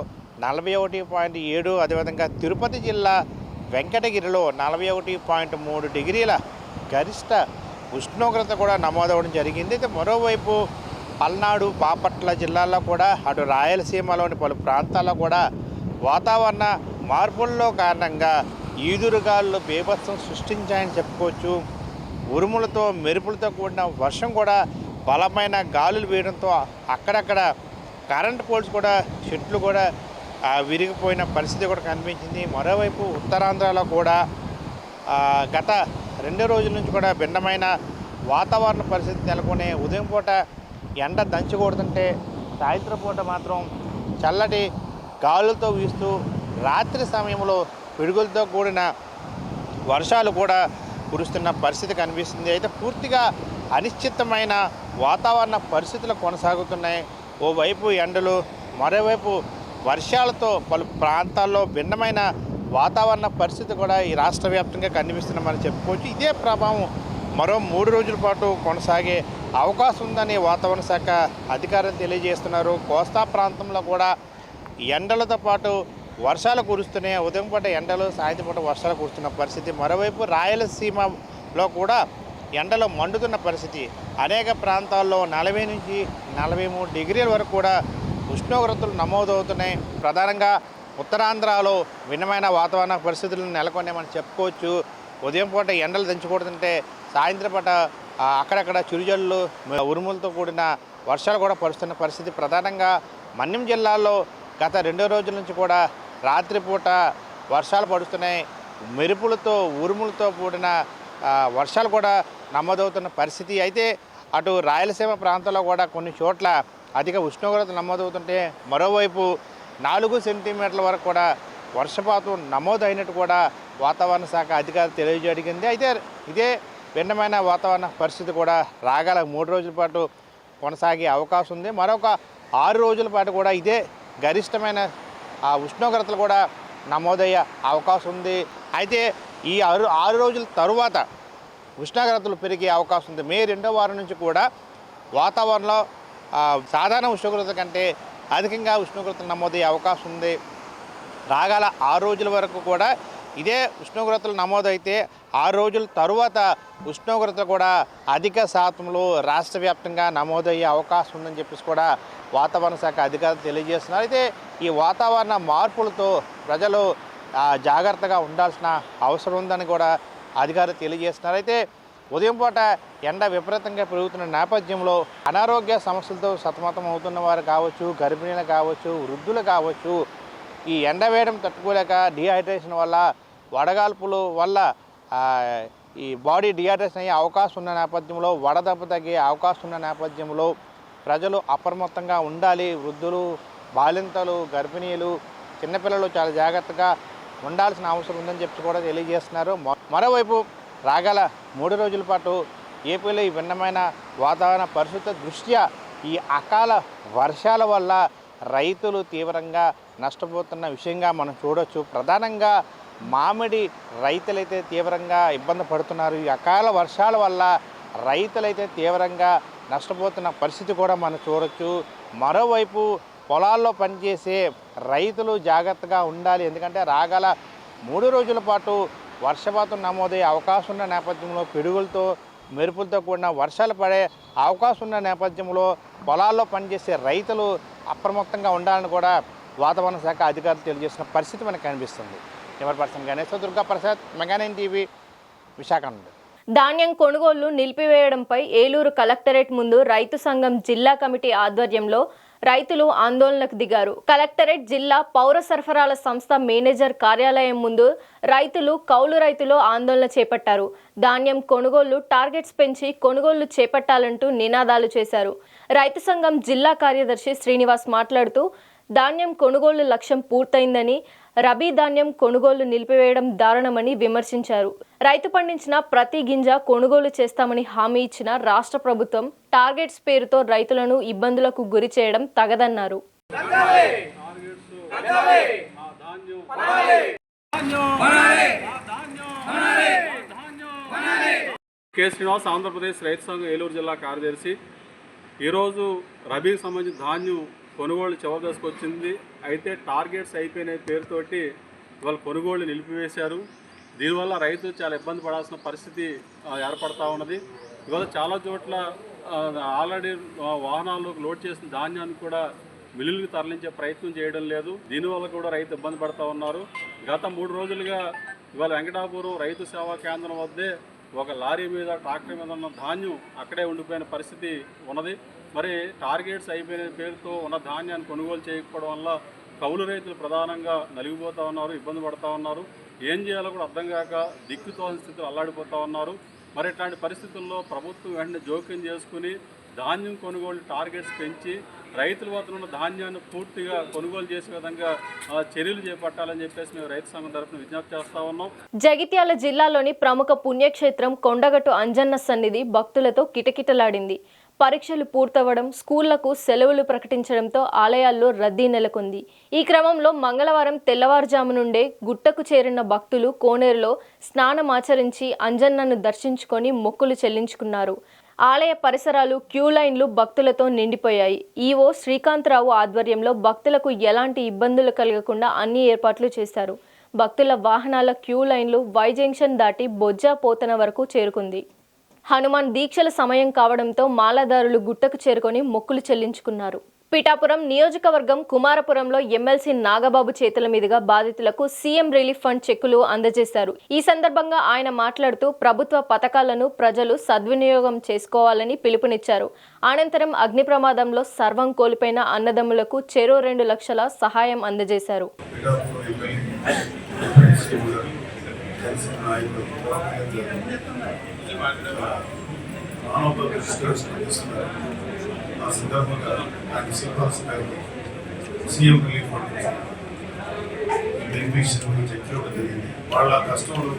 41.7, అదేవిధంగా తిరుపతి జిల్లా వెంకటగిరిలో 41.3 డిగ్రీల గరిష్ట ఉష్ణోగ్రత కూడా నమోదవడం జరిగింది. అయితే మరోవైపు పల్నాడు, బాపట్ల జిల్లాల్లో కూడా అటు రాయలసీమలోని పలు ప్రాంతాల్లో కూడా వాతావరణ మార్పుల్లో కారణంగా ఈదురుగాలు బీభత్సం సృష్టించాయని చెప్పుకోవచ్చు. ఉరుములతో, మెరుపులతో కూడిన వర్షం కూడా బలమైన గాలులు వేయడంతో అక్కడక్కడ కరెంట్ పోల్స్ కూడా, చెట్లు కూడా విరిగిపోయిన పరిస్థితి కూడా కనిపించింది. మరోవైపు ఉత్తరాంధ్రలో కూడా గత 2 రోజుల నుంచి కూడా భిన్నమైన వాతావరణ పరిస్థితి నెలకొని ఉదయం పూట ఎండ దంచుకొడుతుంటే సాయంత్రం పూట మాత్రం చల్లటి గాలులతో వీస్తూ రాత్రి సమయంలో పిడుగులతో కూడిన వర్షాలు కూడా కురుస్తున్న పరిస్థితి కనిపిస్తుంది. అయితే పూర్తిగా అనిశ్చితమైన వాతావరణ పరిస్థితులు కొనసాగుతున్నాయి. ఓవైపు ఎండలు, మరోవైపు వర్షాలతో పలు ప్రాంతాల్లో భిన్నమైన వాతావరణ పరిస్థితి కూడా ఈ రాష్ట్ర వ్యాప్తంగా కనిపిస్తుందని చెప్పుకోవచ్చు. ఇదే ప్రభావం మరో 3 రోజుల పాటు కొనసాగే అవకాశం ఉందని వాతావరణ శాఖ అధికారులు తెలియజేస్తున్నారు. కోస్తా ప్రాంతంలో కూడా ఎండలతో పాటు వర్షాలు కురుస్తున్నాయి. ఉదయం పూట ఎండలు, సాయంత్రం పూట వర్షాలు కురుస్తున్న పరిస్థితి. మరోవైపు రాయలసీమలో కూడా ఎండలు మండుతున్న పరిస్థితి. అనేక ప్రాంతాల్లో 40 నుంచి 43 డిగ్రీల వరకు కూడా ఉష్ణోగ్రతలు నమోదవుతున్నాయి. ప్రధానంగా ఉత్తరాంధ్రలో భిన్నమైన వాతావరణ పరిస్థితులను నెలకొన్నాయని చెప్పుకోవచ్చు. ఉదయం పూట ఎండలు దంచుకొడుతుంటే సాయంత్రం పూట అక్కడక్కడ చిరుజల్లు, ఉరుములతో కూడిన వర్షాలు కూడా పడుతున్న పరిస్థితి. ప్రధానంగా మన్యం జిల్లాలో గత 2 రోజుల నుంచి కూడా రాత్రిపూట వర్షాలు పడుతున్నాయి. మెరుపులతో, ఉరుములతో కూడిన వర్షాలు కూడా నమోదవుతున్న పరిస్థితి. అయితే అటు రాయలసీమ ప్రాంతంలో కూడా కొన్ని చోట్ల అధిక ఉష్ణోగ్రతలు నమోదవుతుంటే మరోవైపు 4 సెంటీమీటర్ల వరకు కూడా వర్షపాతం నమోదైనట్టు కూడా వాతావరణ శాఖ అధికారులు తెలియజేయగలిగింది. అయితే ఇదే భిన్నమైన వాతావరణ పరిస్థితి కూడా రాగల 3 రోజుల పాటు కొనసాగే అవకాశం ఉంది. మరొక 6 రోజుల పాటు కూడా ఇదే గరిష్టమైన ఉష్ణోగ్రతలు కూడా నమోదయ్యే అవకాశం ఉంది. అయితే ఈ 6 రోజుల తరువాత ఉష్ణోగ్రతలు పెరిగే అవకాశం ఉంది. మే 2వ వారం నుంచి కూడా వాతావరణంలో సాధారణ ఉష్ణోగ్రత కంటే అధికంగా ఉష్ణోగ్రతలు నమోదయ్యే అవకాశం ఉంది. రాగల 6 రోజుల వరకు కూడా ఇదే ఉష్ణోగ్రతలు నమోదైతే 6 రోజుల తరువాత ఉష్ణోగ్రతలు కూడా అధిక శాతంలో రాష్ట్ర వ్యాప్తంగా నమోదయ్యే అవకాశం ఉందని చెప్పేసి కూడా వాతావరణ శాఖ అధికారులు తెలియజేస్తున్నారు. అయితే ఈ వాతావరణ మార్పులతో ప్రజలు జాగ్రత్తగా ఉండాల్సిన అవసరం ఉందని కూడా అధికారులు తెలియజేస్తున్నారు. అయితే ఉదయం పూట ఎండ విపరీతంగా పెరుగుతున్న నేపథ్యంలో అనారోగ్య సమస్యలతో సతమతం అవుతున్న వారు కావచ్చు, గర్భిణీలు కావచ్చు, వృద్ధులు కావచ్చు, ఈ ఎండ వేయడం తట్టుకోలేక డిహైడ్రేషన్ వల్ల, వడగాల్పుల వల్ల ఈ బాడీ డిహైడ్రేషన్ అయ్యే అవకాశం ఉన్న నేపథ్యంలో, వడదెబ్బ తగ్గే అవకాశం ఉన్న నేపథ్యంలో ప్రజలు అప్రమత్తంగా ఉండాలి. వృద్ధులు, బాలింతలు, గర్భిణీలు, చిన్నపిల్లలు చాలా జాగ్రత్తగా ఉండాల్సిన అవసరం ఉందని చెప్పి కూడా తెలియజేస్తున్నారు. మరోవైపు రాగల 3 రోజుల పాటు ఏపీలో ఈ భిన్నమైన వాతావరణ పరిస్థితుల దృష్ట్యా ఈ అకాల వర్షాల వల్ల రైతులు తీవ్రంగా నష్టపోతున్న విషయంగా మనం చూడవచ్చు. ప్రధానంగా మామిడి రైతులైతే తీవ్రంగా ఇబ్బంది పడుతున్నారు. ఈ అకాల వర్షాల వల్ల రైతులైతే తీవ్రంగా నష్టపోతున్న పరిస్థితి కూడా మనం చూడవచ్చు. మరోవైపు పొలాల్లో పనిచేసే రైతులు జాగ్రత్తగా ఉండాలి. ఎందుకంటే రాగల 3 రోజుల పాటు వర్షపాతం నమోదయ్యే అవకాశం ఉన్న నేపథ్యంలో, పిడుగులతో మెరుపులతో కూడిన వర్షాలు పడే అవకాశం ఉన్న నేపథ్యంలో పొలాల్లో పనిచేసే రైతులు అప్రమత్తంగా ఉండాలని కూడా వాతావరణ శాఖ అధికారులు తెలియజేస్తున్న పరిస్థితి మనకు కనిపిస్తుంది. ఎవరి పర్సన్ గణేష్ దుర్గా ప్రసాద్, మెగా9 టీవీ, విశాఖ నుండి. ధాన్యం కొనుగోళ్లు నిలిపివేయడంపై ఏలూరు కలెక్టరేట్ ముందు రైతు సంఘం జిల్లా కమిటీ ఆధ్వర్యంలో రైతులు ఆందోళనకు దిగారు. కలెక్టరేట్ జిల్లా పౌర సరఫరాల సంస్థ మేనేజర్ కార్యాలయం ముందు కౌలు రైతులు ఆందోళన చేపట్టారు. ధాన్యం కొనుగోళ్లు టార్గెట్స్ పెంచి కొనుగోళ్లు చేపట్టాలంటూ నినాదాలు చేశారు. రైతు సంఘం జిల్లా కార్యదర్శి శ్రీనివాస్ మాట్లాడుతూ ధాన్యం కొనుగోళ్లు లక్ష్యం పూర్తయిందని, రబీ ధాన్యం కొనుగోళ్లు నిలిపివేయడం దారుణమని విమర్శించారు. రైతు పండించిన ప్రతి గింజ కొనుగోలు చేస్తామని హామీ ఇచ్చిన రాష్ట్ర ప్రభుత్వం టార్గెట్స్ పేరుతో రైతులను ఇబ్బందులకు గురి చేయడం తగదన్నారు. కె శ్రీనివాస్, ఆంధ్రప్రదేశ్ రైతు సంఘం ఏలూరు జిల్లా కార్యదర్శి. ఈరోజు రబీకి సంబంధించిన ధాన్యం కొనుగోళ్లు చివరి దశకు వచ్చింది. అయితే టార్గెట్స్ అయిపోయిన పేరుతోటి ఇవాళ కొనుగోళ్లు నిలిపివేశారు. దీనివల్ల రైతు చాలా ఇబ్బంది పడాల్సిన పరిస్థితి ఏర్పడతా ఉన్నది. ఇవాళ చాలా చోట్ల ఆల్రెడీ వాహనాల్లో లోడ్ చేసిన ధాన్యాన్ని కూడా మిల్లులకు తరలించే ప్రయత్నం చేయడం లేదు. దీనివల్ల కూడా రైతు ఇబ్బంది పడతా ఉన్నారు. గత 3 రోజులుగా ఇవాళ వెంకటాపురం రైతు సేవా కేంద్రం వద్దే ఒక లారీ మీద, ట్రాక్టర్ మీద ఉన్న ధాన్యం అక్కడే ఉండిపోయిన పరిస్థితి ఉన్నది. మరి టార్గెట్స్ అయిపోయిన పేరుతో ఉన్న ధాన్యాన్ని కొనుగోలు చేయకపోవడం వల్ల కౌలు రైతులు ప్రధానంగా నలిగిపోతూ ఉన్నారు, ఇబ్బంది పడుతూ ఉన్నారు. ఏం చేయాలో కూడా అర్థం కాక దిక్కుతోని స్థితిలో అల్లాడిపోతూ ఉన్నారు. మరి ఇట్లాంటి పరిస్థితుల్లో ప్రభుత్వం వెంటనే జోక్యం చేసుకుని ధాన్యం కొనుగోలు టార్గెట్స్ పెంచి రైతుల వద్ద ఉన్న ధాన్యాన్ని పూర్తిగా కొనుగోలు చేసే విధంగా చర్యలు చేపట్టాలని చెప్పేసి మేము రైతు సంఘం తరఫున విజ్ఞప్తి చేస్తా ఉన్నాం. జగిత్యాల జిల్లాలోని ప్రముఖ పుణ్యక్షేత్రం కొండగట్టు అంజన్న సన్నిధి భక్తులతో కిటకిటలాడింది. పరీక్షలు పూర్తవడం, స్కూళ్లకు సెలవులు ప్రకటించడంతో ఆలయాల్లో రద్దీ నెలకొంది. ఈ క్రమంలో మంగళవారం తెల్లవారుజాము నుండే గుట్టకు చేరిన భక్తులు కోనేరులో స్నానమాచరించి అంజన్నను దర్శించుకొని మొక్కులు చెల్లించుకున్నారు. ఆలయ పరిసరాలు క్యూ లైన్లు భక్తులతో నిండిపోయాయి. ఈవో శ్రీకాంతరావు ఆధ్వర్యంలో భక్తులకు ఎలాంటి ఇబ్బందులు కలగకుండా అన్ని ఏర్పాట్లు చేశారు. భక్తుల వాహనాల క్యూ లైన్లు వై జంక్షన్ దాటి బొజ్జా పోతన వరకు చేరుకుంది. హనుమాన్ దీక్షల సమయం కావడంతో మాలదారులు గుట్టకు చేరుకొని మొక్కులు చెల్లించుకున్నారు. పిఠాపురం నియోజకవర్గం కుమారపురంలో ఎమ్మెల్సీ నాగబాబు చేతుల మీదుగా బాధితులకు సీఎం రిలీఫ్ ఫండ్ చెక్కులు అందజేశారు. ఈ సందర్భంగా ఆయన మాట్లాడుతూ ప్రభుత్వ పథకాలను ప్రజలు సద్వినియోగం చేసుకోవాలని పిలుపునిచ్చారు. అనంతరం అగ్ని ప్రమాదంలో సర్వం కోల్పోయిన అన్నదమ్ములకు చెరో 2 లక్షల సహాయం అందజేశారు. ఆ సందర్భంగా ఆయన శ్రీనివాస గారికి సీఎం రిలీఫ్ ఫండ్ బెనిఫిషియరీ గురించి చెప్పడం జరిగింది. వాళ్ళ కష్టంలో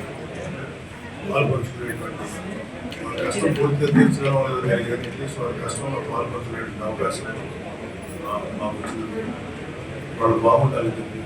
పాల్పంచుకునేటువంటి వాళ్ళ కష్టం పూర్తిగా తీర్చడం వల్ల జరిగింది, అట్లీస్ట్ వాళ్ళ కష్టంలో పాల్పంచుకునేటువంటి అవకాశం మాకు వచ్చింది. వాళ్ళు బాగుండాలని చెప్పి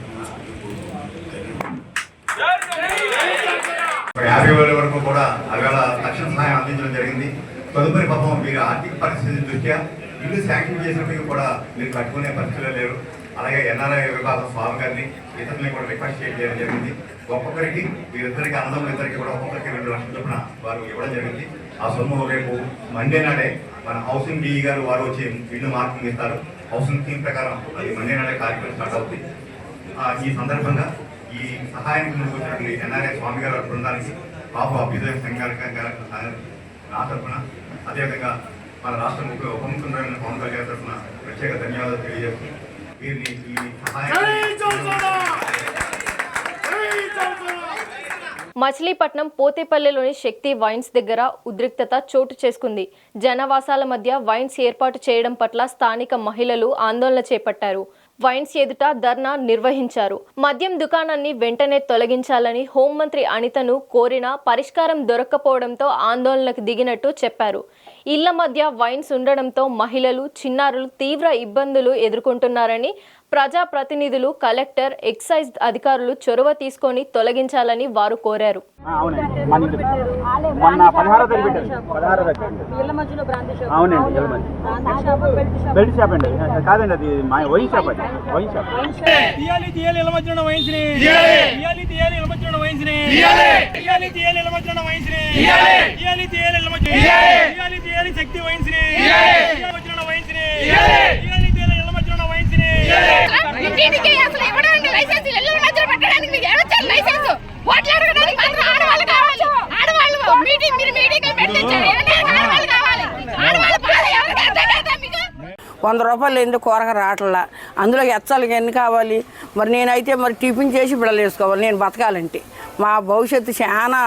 50,000 వరకు కూడా అవేళ తక్షణ సహాయం అందించడం జరిగింది. తదుపరి పాపం మీరు ఆర్థిక పరిస్థితి దృష్ట్యా ఇల్లు శాంక్షన్ చేసినప్పటికీ కూడా మీరు కట్టుకునే పరిస్థితులు లేరు. అలాగే ఎన్ఆర్ఐ విభాగం స్వామి గారిని ఇతరులని కూడా రిక్వెస్ట్ చేయడం జరిగింది. ఒక్కొక్కరికి వీరిద్దరికి అన్నదమ్ములిద్దరికి కూడా ఒక్కొక్కరికి 2 లక్షల చొప్పున వారు ఇవ్వడం జరిగింది. ఆ సొమ్ము రేపు మండే నాడే మన హౌసింగ్ డిఈ గారు వారు వచ్చి ఇల్లు మార్కింగ్ ఇస్తారు. హౌసింగ్ స్కీమ్ ప్రకారం అది మండే నాడే కార్యక్రమం స్టార్ట్ అవుతుంది. ఈ సందర్భంగా ఈ సహాయానికి ముందుకు వచ్చినటువంటి ఎన్ఆర్ఐ స్వామి గారి బృందానికి బాబు అభ్యుదయ సంఘానికి నా తరఫున, అదేవిధంగా మన రాష్ట్ర ఉప ముఖ్యమంత్రి పవన్ కళ్యాణ్ తరఫున ప్రత్యేక ధన్యవాదాలు తెలియజేస్తూ వీరిని ఈ మచిలీపట్నం పోతేపల్లిలోని శక్తి వైన్స్ దగ్గర ఉద్రిక్తత చోటు చేసుకుంది. జనవాసాల మధ్య వైన్స్ ఏర్పాటు చేయడం పట్ల స్థానిక మహిళలు ఆందోళన చేపట్టారు. వైన్స్ ఎదుట ధర్నా నిర్వహించారు. మద్యం దుకాణాన్ని వెంటనే తొలగించాలని హోంమంత్రి అనితను కోరినా పరిష్కారం దొరక్కపోవడంతో ఆందోళనకు దిగినట్టు చెప్పారు. ఇళ్ల మధ్య వైన్స్ ఉండడంతో మహిళలు, చిన్నారులు తీవ్ర ఇబ్బందులు ఎదుర్కొంటున్నారని, ప్రజాప్రతినిధులు, కలెక్టర్, ఎక్సైజ్ అధికారులు చొరవ తీసుకొని తొలగించాలని వారు కోరారు. ₹100 ఎందుకు కూరగా రావట్లా, అందులో ఎచ్చాలకి ఎన్ని కావాలి? మరి నేనైతే మరి టిఫిన్ చేసి బిడ్డలు వేసుకోవాలి. నేను బతకాలంటే మా భవిష్యత్తు చాలా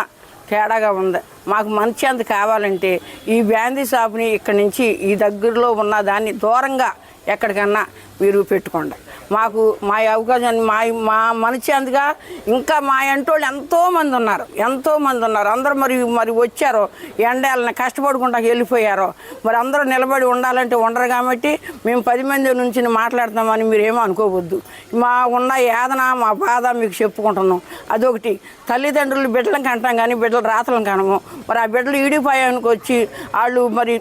తేడాగా ఉంది. మాకు మంచి అంత కావాలంటే ఈ బ్రాందీ షాప్ని ఇక్కడి నుంచి ఈ దగ్గరలో ఉన్న దాన్ని దూరంగా ఎక్కడికన్నా మీరు పెట్టుకోండి. మాకు మా అవకాశాన్ని మా మనిషి అందుగా ఇంకా మా అంటోళ్ళు ఎంతోమంది ఉన్నారు. అందరూ మరి వచ్చారో ఎండాలని కష్టపడుకుంటా వెళ్ళిపోయారో మరి అందరూ నిలబడి ఉండాలంటే ఉండరు. కాబట్టి మేము 10 మంది నుంచి మాట్లాడుతున్నామని మీరేమో అనుకోవద్దు. మా ఉన్న యాదన మా బాధ మీకు చెప్పుకుంటున్నాం. అదొకటి. తల్లిదండ్రులు బిడ్డలను కంటాం కానీ బిడ్డలు రాతలను కనము. మరి ఆ బిడ్డలు ఈడిపోయానికి వచ్చి వాళ్ళు మరి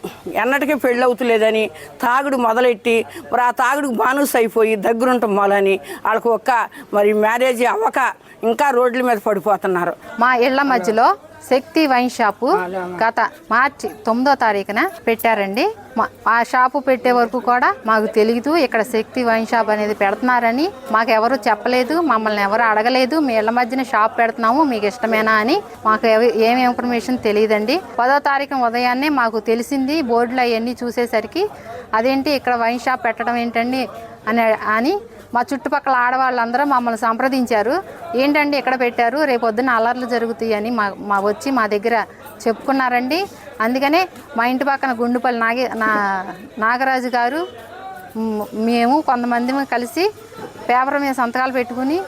ఎన్నటికీ పెళ్ళి అవుతులేదని తాగుడు మొదలెట్టి మరి ఆ తాగుడుకు బానుస్ అయిపోయి దగ్గరుంటాం మొలని వాళ్ళకు ఒక్క మరి మ్యారేజ్ అవ్వక ఇంకా రోడ్ల మీద పడిపోతున్నారు. మా ఇళ్ల మధ్యలో శక్తి వైన్ షాపు గత మార్చి 9వ తారీఖున పెట్టారండి. ఆ షాపు పెట్టే వరకు కూడా మాకు తెలియదు ఇక్కడ శక్తి వైన్ షాప్ అనేది పెడుతున్నారని. మాకు ఎవరు చెప్పలేదు, మమ్మల్ని ఎవరు అడగలేదు. మీ ఇళ్ల మధ్యన షాప్ పెడుతున్నాము, మీకు ఇష్టమేనా అని మాకు ఏమి ఇన్ఫర్మేషన్ తెలియదండి. 10వ తారీఖు ఉదయాన్నే మాకు తెలిసింది. బోర్డులు అవన్నీ చూసేసరికి అదేంటి ఇక్కడ వైన్ షాప్ పెట్టడం ఏంటండి అని మా చుట్టుపక్కల ఆడవాళ్ళందరూ మమ్మల్ని సంప్రదించారు. ఏంటండి ఇక్కడ పెట్టారు, రేపొద్దున అల్లర్లు జరుగుతాయి అని వచ్చి మా దగ్గర చెప్పుకున్నారండి. అందుకనే మా ఇంటి పక్కన గుండుపల్లి నాగరాజు గారు మేము కొంతమంది కలిసి పేపర్ మీద సంతకాలు పెట్టుకుని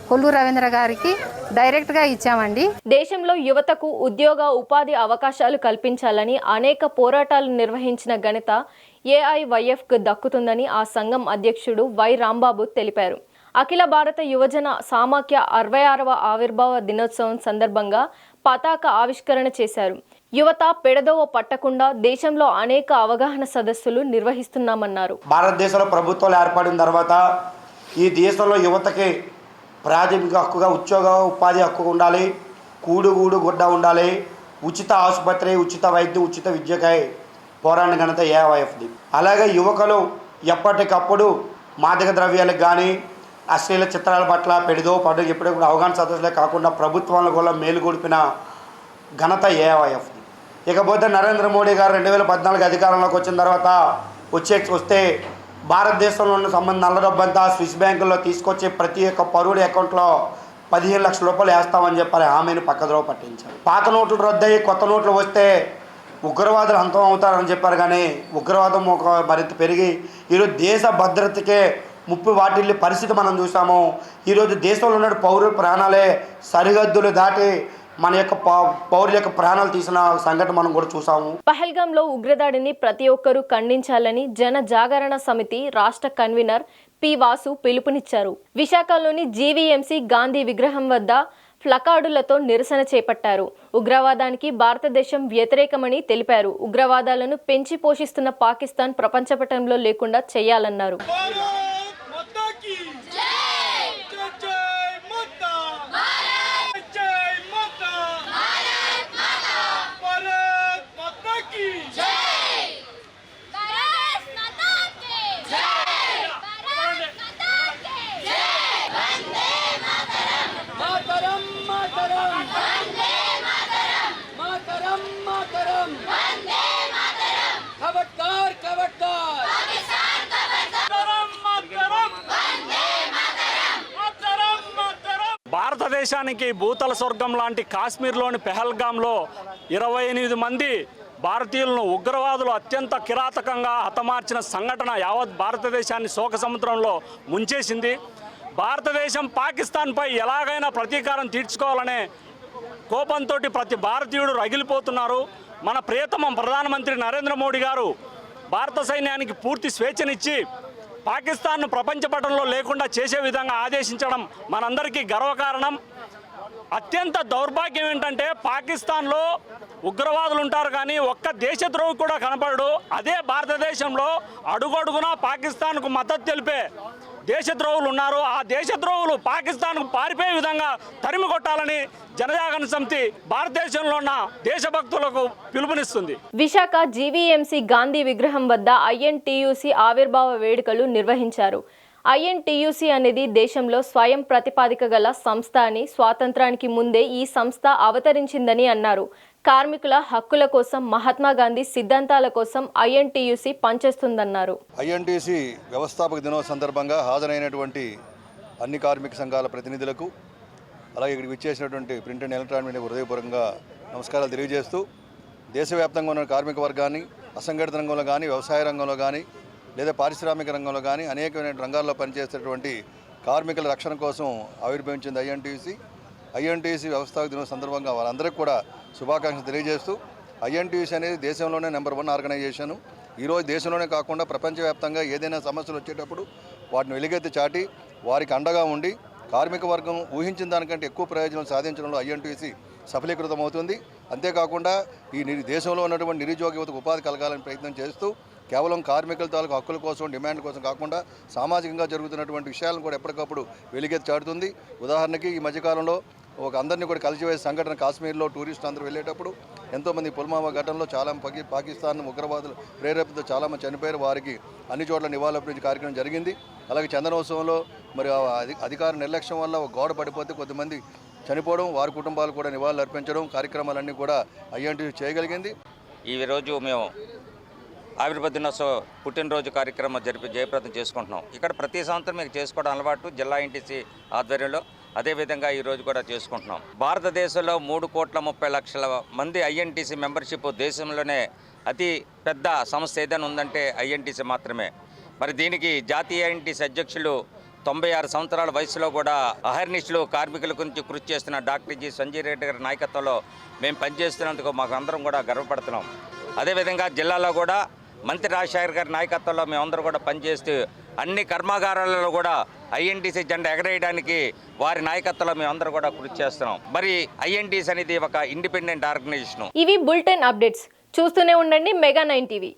కొల్లు రవీంద్ర గారికి డైరెక్ట్గా ఇచ్చామండి. దేశంలో యువతకు ఉద్యోగ ఉపాధి అవకాశాలు కల్పించాలని అనేక పోరాటాలు నిర్వహించిన ఘనత ఏఐవైఎఫ్కు దక్కుతుందని ఆ సంఘం అధ్యక్షుడు వై రాంబాబు తెలిపారు. అఖిల భారత యువజన సమాఖ్య 66వ ఆవిర్భావ దినోత్సవం సందర్భంగా పతాక ఆవిష్కరణ చేశారు. యువత పెడదోవ పట్టకుండా దేశంలో అనేక అవగాహన సదస్సులు నిర్వహిస్తున్నామన్నారు. భారతదేశంలో ప్రభుత్వాలు ఏర్పడిన తర్వాత ఈ దేశంలో యువతకి ప్రాథమిక హక్కుగా ఉద్యోగ ఉపాధి హక్కు ఉండాలి, కూడుగూడు గుడ్డ ఉండాలి, ఉచిత ఆసుపత్రి, ఉచిత వైద్యం, ఉచిత విద్యకై పోరాడిన ఘనత ఏఐవైఎఫ్ది. అలాగే యువకులు ఎప్పటికప్పుడు మాదక ద్రవ్యాలకు కానీ అశ్లీల చిత్రాల పట్ల పెడిదో పడు ఎప్పుడెప్పుడు అవగాహన సదస్సులే కాకుండా ప్రభుత్వాలను కూడా మేలుగొడిపిన ఘనత ఏఐవైఎఫ్ది. ఇకపోతే నరేంద్ర మోడీ గారు 2014 అధికారంలోకి వచ్చిన తర్వాత వస్తే భారతదేశంలో ఉన్న సంబంధం నల్ల డబ్బంతా స్విస్ బ్యాంకుల్లో తీసుకొచ్చి ప్రతి ఒక్క పౌరుడి అకౌంట్లో 15 లక్షల రూపాయలు వేస్తామని చెప్పారు, హామీని పక్కద్రోవ పట్టించారు. పాత నోట్లు రద్దయి కొత్త నోట్లు వస్తే ఉగ్రవాదులు అంతం అవుతారని చెప్పారు, కానీ ఉగ్రవాదం మరింత పెరిగి ఈరోజు దేశ భద్రతకే ముప్పు వాటిల్లి పరిస్థితి మనం చూసాము. ఈరోజు దేశంలో ఉన్న పౌరుల ప్రాణాలే సరిహద్దులు దాటి మన యొక్క పౌరుల యొక్క ప్రాణాలు తీసిన సంఘటన మనం కూడా చూసాము. పహల్గాంలో ఉగ్రదాడిని ప్రతి ఒక్కరూ ఖండించాలని జన జాగరణ సమితి రాష్ట్ర కన్వీనర్ పి వాసు పిలుపునిచ్చారు. విశాఖలోని జీవీఎంసీ గాంధీ విగ్రహం వద్ద ప్లకార్డులతో నిరసన చేపట్టారు. ఉగ్రవాదానికి భారతదేశం వ్యతిరేకమని తెలిపారు. ఉగ్రవాదాలను పెంచి పోషిస్తున్న పాకిస్తాన్ ప్రపంచపటంలో లేకుండా చేయాలన్నారు. భారతదేశానికి భూతల స్వర్గం లాంటి కాశ్మీర్లోని పెహల్గాంలో 28 మంది భారతీయులను ఉగ్రవాదులు అత్యంత కిరాతకంగా హతమార్చిన సంఘటన యావత్ భారతదేశాన్ని శోక సముద్రంలో ముంచేసింది. భారతదేశం పాకిస్తాన్పై ఎలాగైనా ప్రతీకారం తీర్చుకోవాలనే కోపంతో ప్రతి భారతీయుడు రగిలిపోతున్నారు. మన ప్రియతమ ప్రధానమంత్రి నరేంద్ర మోడీ గారు భారత సైన్యానికి పూర్తి స్వేచ్ఛనిచ్చి పాకిస్తాన్ను ప్రపంచపటంలో లేకుండా చేసే విధంగా ఆదేశించడం మనందరికీ గర్వకారణం. అత్యంత దౌర్భాగ్యం ఏంటంటే పాకిస్తాన్లో ఉగ్రవాదులు ఉంటారు కానీ ఒక్క దేశద్రోహి కూడా కనపడడు. అదే భారతదేశంలో అడుగడుగునా పాకిస్తాన్కు మద్దతు తెలిపే దేశద్రోహులు ఉన్నారు. ఆ దేశద్రోహులు పాకిస్తాన్కు పారిపోయే విధంగా తరిమి కొట్టాలని జనజాగరణ సమితి భారతదేశంలో ఉన్న దేశభక్తులకు పిలుపునిస్తుంది. విశాఖ జీవీఎంసీ గాంధీ విగ్రహం వద్ద ఐఎన్టీయూసీ ఆవిర్భావ వేడుకలు నిర్వహించారు. ఐఎన్టీయూసీ అనేది దేశంలో స్వయం ప్రతిపాదిక గల సంస్థ అని, స్వాతంత్రానికి ముందే ఈ సంస్థ అవతరించిందని అన్నారు. కార్మికుల హక్కుల కోసం, మహాత్మా గాంధీ సిద్ధాంతాల కోసం ఐఎన్టీయూసీ పనిచేస్తుందన్నారు. ఐఎన్టీయూసీ వ్యవస్థాపక దినోత్సవం సందర్భంగా హాజరైనటువంటి అన్ని కార్మిక సంఘాల ప్రతినిధులకు, అలాగే ఇక్కడికి విచ్చేసినటువంటి ప్రింట్ అండ్ ఎలక్ట్రానిక్ మీడియా హృదయపూర్వకంగా నమస్కారాలు తెలియజేస్తూ, దేశవ్యాప్తంగా ఉన్న కార్మిక వర్గాన్ని అసంఘటిత రంగంలో కానీ, వ్యవసాయ రంగంలో కానీ, లేదా పారిశ్రామిక రంగంలో కానీ అనేకమైన రంగాల్లో పనిచేసేటువంటి కార్మికుల రక్షణ కోసం ఆవిర్భవించింది ఐఎన్టీయూసీ. ఐఎన్టీయూసీ వ్యవస్థాపక దినోత్సవం సందర్భంగా వాళ్ళందరికీ కూడా శుభాకాంక్షలు తెలియజేస్తూ, ఐఎన్టీయూసీ అనేది దేశంలోనే నెంబర్ 1 ఆర్గనైజేషను. ఈరోజు దేశంలోనే కాకుండా ప్రపంచవ్యాప్తంగా ఏదైనా సమస్యలు వచ్చేటప్పుడు వాటిని వెలుగెత్తి చాటి వారికి అండగా ఉండి కార్మిక వర్గం ఊహించిన దానికంటే ఎక్కువ ప్రయోజనం సాధించడంలో ఐఎన్టీయూసీ సఫలీకృతం అవుతుంది. అంతేకాకుండా ఈ దేశంలో ఉన్నటువంటి నిరుద్యోగ యువతకు ఉపాధి కలగాలని ప్రయత్నం చేస్తూ కేవలం కార్మికుల తాలూకు హక్కుల కోసం, డిమాండ్ కోసం కాకుండా సామాజికంగా జరుగుతున్నటువంటి విషయాలను కూడా ఎప్పటికప్పుడు వెలుగెత్తి చాటుతుంది. ఉదాహరణకి ఈ మధ్యకాలంలో అందరినీ కూడా కలిసివేసే సంఘటన కాశ్మీర్లో టూరిస్టులు అందరూ వెళ్ళేటప్పుడు ఎంతోమంది పుల్వామా ఘటనలో చాలా పాకిస్తాన్ ఉగ్రవాదులు ప్రేరేపిత చాలామంది చనిపోయారు. వారికి అన్ని చోట్ల నివాళులర్పించే కార్యక్రమం జరిగింది. అలాగే చందనోత్సవంలో మరి అధికార నిర్లక్ష్యం వల్ల ఒక గోడ పడిపోతే కొద్దిమంది చనిపోవడం, వారి కుటుంబాలు కూడా నివాళులు అర్పించడం కార్యక్రమాలన్నీ కూడా ఐఎన్టీయూసీ చేయగలిగింది. ఈరోజు మేము ఆవిర్భావ దినోత్సవ పుట్టినరోజు కార్యక్రమం జరిపి జయప్రదం చేసుకుంటున్నాం. ఇక్కడ ప్రతి సంవత్సరం మీకు చేసుకోవడం అలవాటు జిల్లా ఎన్టీసీ ఆధ్వర్యంలో. అదేవిధంగా ఈరోజు కూడా చేసుకుంటున్నాం. భారతదేశంలో 3,30,00,000 మంది ఐఎన్టీసీ మెంబర్షిప్, దేశంలోనే అతి పెద్ద సంస్థ ఏదైనా ఉందంటే ఐఎన్టీసీ మాత్రమే. మరి దీనికి జాతీయ ఐఎన్టీసీ అధ్యక్షులు 96 సంవత్సరాల వయసులో కూడా అహర్నిశలు కార్మికుల గురించి కృషి చేస్తున్న డాక్టర్ జి సంజయ్ రెడ్డి గారి నాయకత్వంలో మేము పనిచేస్తున్నందుకు మాకు అందరం కూడా గర్వపడుతున్నాం. అదేవిధంగా జిల్లాలో కూడా మంత్రి రాజశేఖర్ గారి నాయకత్వంలో మేమందరం కూడా పనిచేస్తూ అన్ని కర్మాగారాలలో కూడా ఐఎన్టీసీ జెండా ఎగరేయడానికి వారి నాయకత్వంలో మేమందరం కూడా కృషి చేస్తున్నాం. మరి ఐఎన్టీసీ అనేది ఒక ఇండిపెండెంట్ ఆర్గనైజేషన్. ఇవి బులెటిన్ అప్డేట్స్. చూస్తూనే ఉండండి మెగా 9 టీవీ.